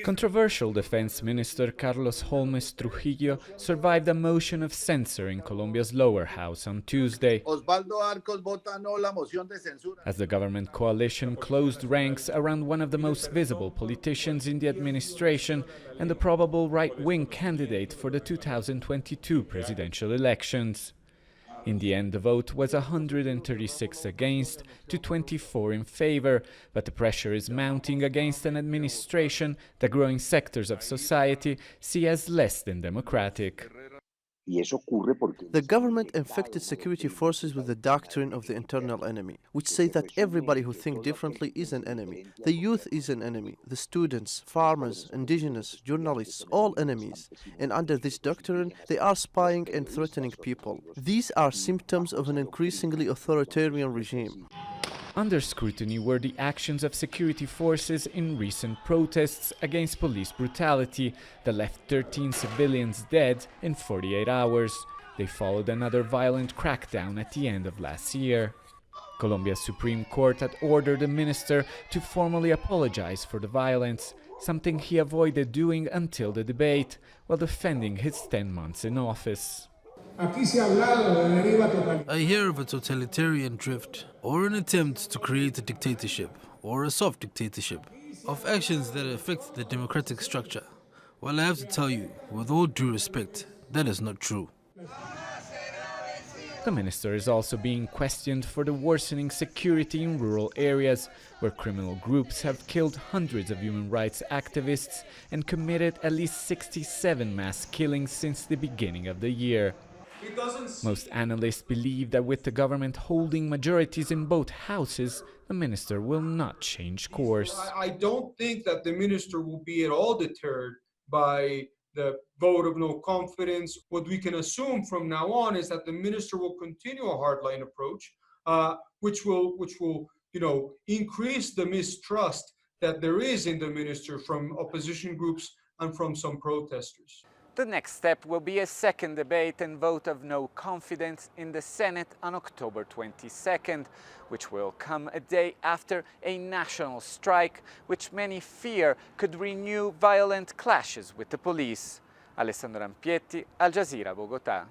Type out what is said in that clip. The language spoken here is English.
Controversial Defense Minister Carlos Holmes Trujillo survived a motion of censure in Colombia's lower house on Tuesday, as the government coalition closed ranks around one of the most visible politicians in the administration and the probable right-wing candidate for the 2022 presidential elections. In the end, the vote was 136 against to 24 in favor, but the pressure is mounting against an administration that growing sectors of society see as less than democratic. The government infected security forces with the doctrine of the internal enemy, which say that everybody who thinks differently is an enemy. The youth is an enemy, the students, farmers, indigenous, journalists, all enemies. And under this doctrine, they are spying and threatening people. These are symptoms of an increasingly authoritarian regime. Under scrutiny were the actions of security forces in recent protests against police brutality that left 13 civilians dead in 48 hours. They followed another violent crackdown at the end of last year. Colombia's Supreme Court had ordered the minister to formally apologize for the violence, something he avoided doing until the debate, while defending his 10 months in office. I hear of a totalitarian drift, or an attempt to create a dictatorship, or a soft dictatorship, of actions that affect the democratic structure. Well, I have to tell you, with all due respect, that is not true. The minister is also being questioned for the worsening security in rural areas, where criminal groups have killed hundreds of human rights activists and committed at least 67 mass killings since the beginning of the year. Most analysts believe that with the government holding majorities in both houses, the minister will not change course. I don't think that the minister will be at all deterred by the vote of no confidence. What we can assume from now on is that the minister will continue a hardline approach, which will increase the mistrust that there is in the minister from opposition groups and from some protesters. The next step will be a second debate and vote of no confidence in the Senate on October 22nd, which will come a day after a national strike, which many fear could renew violent clashes with the police. Alessandro Rampietti, Aljazeera, Bogota.